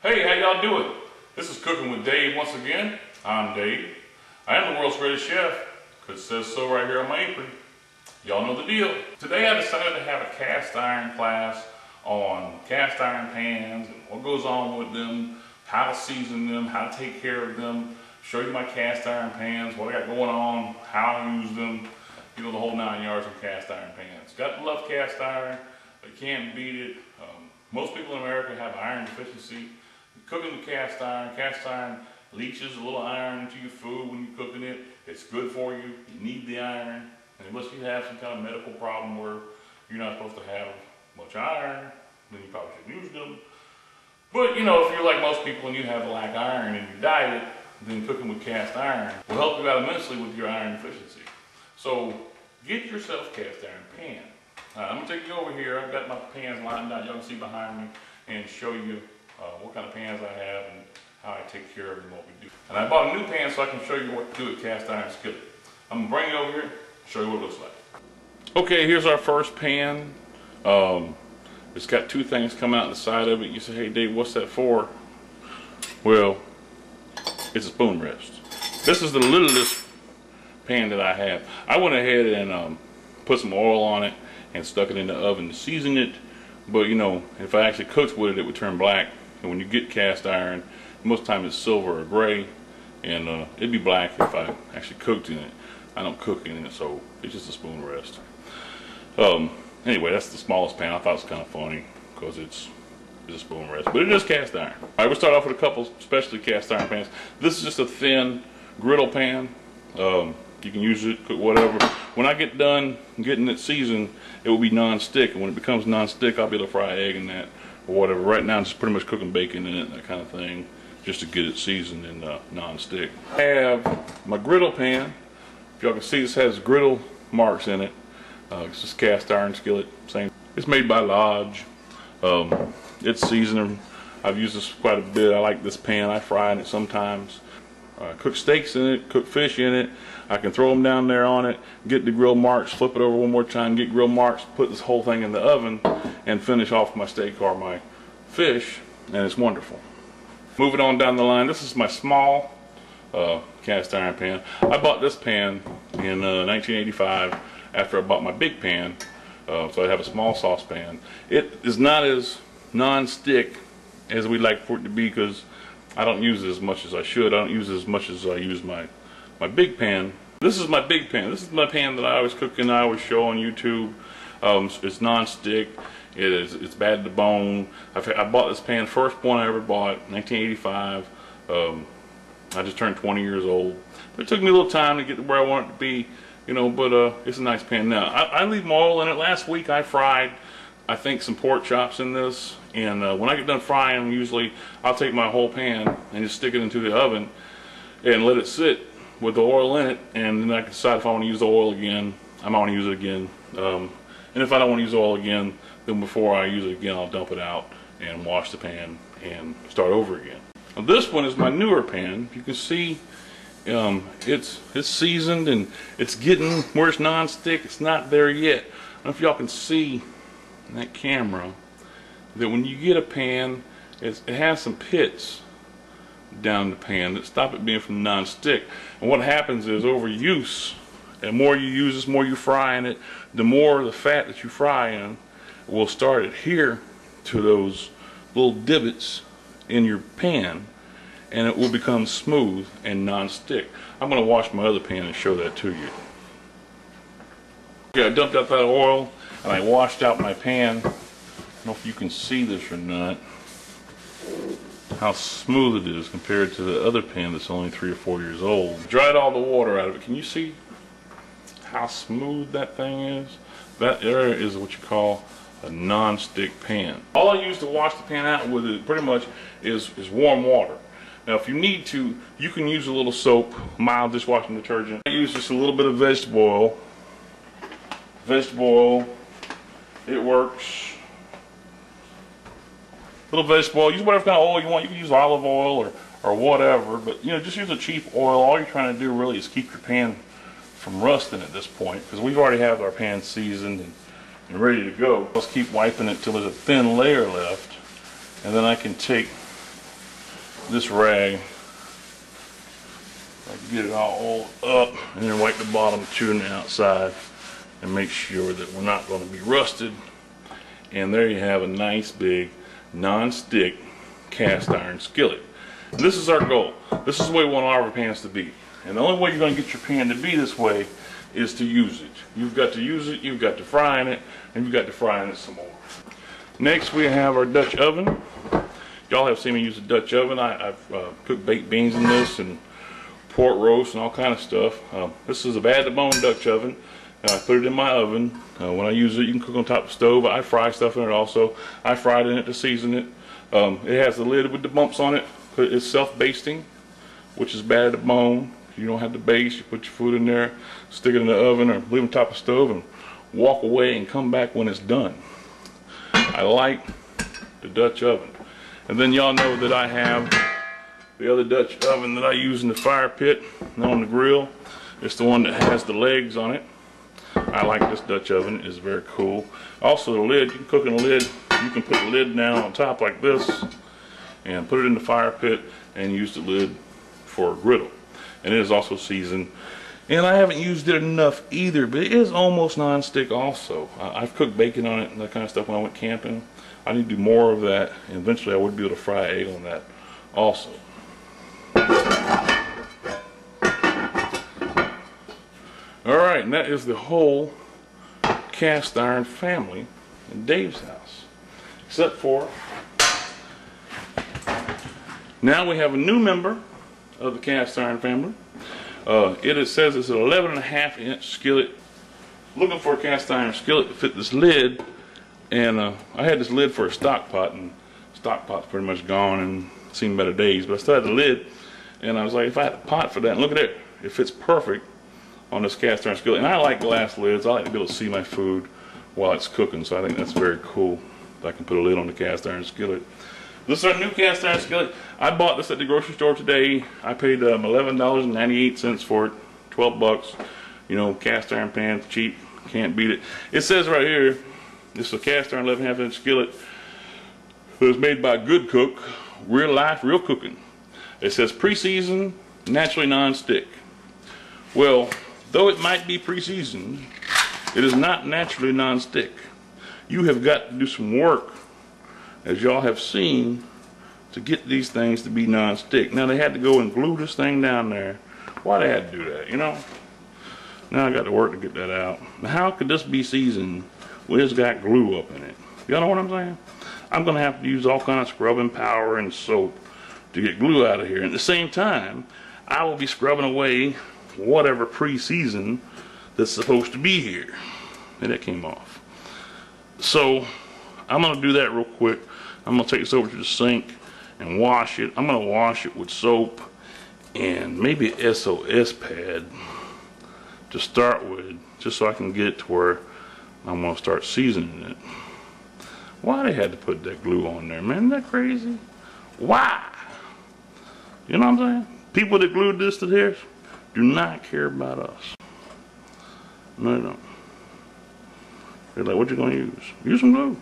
Hey, how y'all doing? This is Cooking with Dave once again. I'm Dave. I am the world's greatest chef, because it says so right here on my apron. Y'all know the deal. Today I decided to have a cast iron class on cast iron pans and what goes on with them, how to season them, how to take care of them, show you my cast iron pans, what I got going on, how I use them, you know, the whole 9 yards of cast iron pans. Got to love cast iron, but can't beat it. Most people in America have iron deficiency. Cooking with cast iron leaches a little iron into your food when you're cooking it. It's good for you. You need the iron. And unless you have some kind of medical problem where you're not supposed to have much iron, then you probably should use them. But you know, if you're like most people and you have lack of iron in your diet, then cooking with cast iron will help you out immensely with your iron deficiency. So get yourself a cast iron pan. I'm going to take you over here. I've got my pans lined out, y'all can see behind me, and show you what kind of pans I have and how I take care of them, what we do. And I bought a new pan so I can show you what to do with cast iron skillet. I'm going to bring it over here and show you what it looks like. Okay, here's our first pan. It's got two things coming out the side of it. You say, hey Dave, what's that for? Well, it's a spoon rest. This is the littlest pan that I have. I went ahead and put some oil on it and stuck it in the oven to season it. But you know, if I actually cooked with it, it would turn black. And when you get cast iron, most of the time it's silver or gray, and it'd be black if I actually cooked in it. I don't cook in it, so it's just a spoon rest. Anyway, that's the smallest pan. I thought it was kind of funny because it's a spoon rest, but it is cast iron. All right, we'll start off with a couple specialty cast iron pans. This is just a thin griddle pan. You can use it, cook whatever. When I get done getting it seasoned, it will be non-stick, and when it becomes non-stick, I'll be able to fry an egg in that or whatever. Right now, I'm just pretty much cooking bacon in it, that kind of thing, just to get it seasoned and non-stick. I have my griddle pan. If y'all can see, this has griddle marks in it. It's just cast iron skillet, same. It's made by Lodge. It's seasoned. I've used this quite a bit. I like this pan. I fry in it sometimes. Cook steaks in it, cook fish in it. I can throw them down there on it, get the grill marks, flip it over one more time, get grill marks, put this whole thing in the oven, and finish off my steak or my fish, and it's wonderful. Moving on down the line, this is my small cast iron pan. I bought this pan in 1985 after I bought my big pan, so I have a small saucepan. It is not as non-stick as we'd like for it to be because I don't use it as much as I should. I don't use it as much as I use my big pan. This is my big pan. This is my pan that I always cook in, I always show on YouTube. It's non-stick. It's bad to the bone. I bought this pan, first one I ever bought, 1985. I just turned 20 years old. But it took me a little time to get to where I want it to be, you know, but it's a nice pan. Now, I leave my oil in it. Last week I fried, I think, some pork chops in this. And when I get done frying them, usually I'll take my whole pan and just stick it into the oven and let it sit with the oil in it, and then I can decide if I want to use the oil again. I might want to use it again. And if I don't want to use the oil again, then before I use it again, I'll dump it out and wash the pan and start over again. Now, this one is my newer pan. You can see it's seasoned and it's getting where it's non-stick. It's not there yet. I don't know if y'all can see in that camera that when you get a pan, it has some pits down the pan that stop it being from non-stick. And what happens is overuse, and more you use this, more you fry in it, the more the fat that you fry in will start adhere to those little divots in your pan, and it will become smooth and non-stick. I'm going to wash my other pan and show that to you. Okay, I dumped out that oil and I washed out my pan. I don't know if you can see this or not, how smooth it is compared to the other pan that's only 3 or 4 years old. Dried all the water out of it. Can you see how smooth that thing is? That area is what you call a non-stick pan. All I use to wash the pan out with it pretty much is warm water. Now if you need to, you can use a little soap, mild dishwashing detergent. I use just a little bit of vegetable oil. Vegetable oil, it works. Little vegetable oil, use whatever kind of oil you want. You can use olive oil or whatever, but you know, just use a cheap oil. All you're trying to do really is keep your pan from rusting at this point, because we've already have our pan seasoned and ready to go. Let's keep wiping it till there's a thin layer left, and then I can take this rag. I can get it all oiled up and then wipe the bottom too on the outside and make sure that we're not going to be rusted. And there you have a nice big non-stick cast iron skillet. And this is our goal. This is the way we want all of our pans to be. And the only way you're going to get your pan to be this way is to use it. You've got to use it, you've got to fry in it, and you've got to fry in it some more. Next we have our Dutch oven. Y'all have seen me use a Dutch oven. I've cooked baked beans in this and pork roast and all kind of stuff. This is a bad-to-bone Dutch oven. I put it in my oven. When I use it, you can cook on top of the stove. I fry stuff in it also. I fried in it to season it. It has the lid with the bumps on it. It's self-basting, which is bad to bone. You don't have to baste. You put your food in there, stick it in the oven, or leave it on top of the stove, and walk away and come back when it's done. I like the Dutch oven. And then y'all know that I have the other Dutch oven that I use in the fire pit and on the grill. It's the one that has the legs on it. I like this Dutch oven. It's very cool. Also the lid, you can cook in the lid. You can put the lid down on top like this and put it in the fire pit and use the lid for a griddle. And it is also seasoned. And I haven't used it enough either, but it is almost non-stick also. I've cooked bacon on it and that kind of stuff when I went camping. I need to do more of that, and eventually I would be able to fry egg on that also. Alright, and that is the whole cast iron family in Dave's house. Except for, now we have a new member of the cast iron family. It says it's an 11.5-inch skillet. Looking for a cast iron skillet to fit this lid, and I had this lid for a stock pot, and stock pot's pretty much gone and seen better days, but I still had the lid, and I was like, if I had a pot for that, and look at it, it fits perfect on this cast iron skillet. And I like glass lids. I like to be able to see my food while it's cooking, so I think that's very cool if I can put a lid on the cast iron skillet. This is our new cast iron skillet. I bought this at the grocery store today. I paid $11.98 for it, 12 bucks. You know, cast iron pan, cheap, can't beat it. It says right here, this is a cast iron 11.5-inch skillet. It was made by Good Cook, real life, real cooking. It says pre-seasoned, naturally non-stick. Well, though it might be pre-seasoned, it is not naturally non-stick. You have got to do some work, as y'all have seen, to get these things to be non-stick. Now they had to go and glue this thing down there. Why they had to do that, you know? Now I got to work to get that out. Now how could this be seasoned when it's got glue up in it? Y'all know what I'm saying? I'm going to have to use all kind of scrubbing power and soap to get glue out of here. And at the same time, I will be scrubbing away whatever pre-season that's supposed to be here. And that came off. So I'm going to do that real quick. I'm going to take this over to the sink and wash it. I'm going to wash it with soap and maybe an SOS pad to start with, just so I can get it to where I'm going to start seasoning it. Why they had to put that glue on there, man? Isn't that crazy? Why? You know what I'm saying? People that glued this to theirs do not care about us. No, they don't. They're like, what you going to use? Use some glue.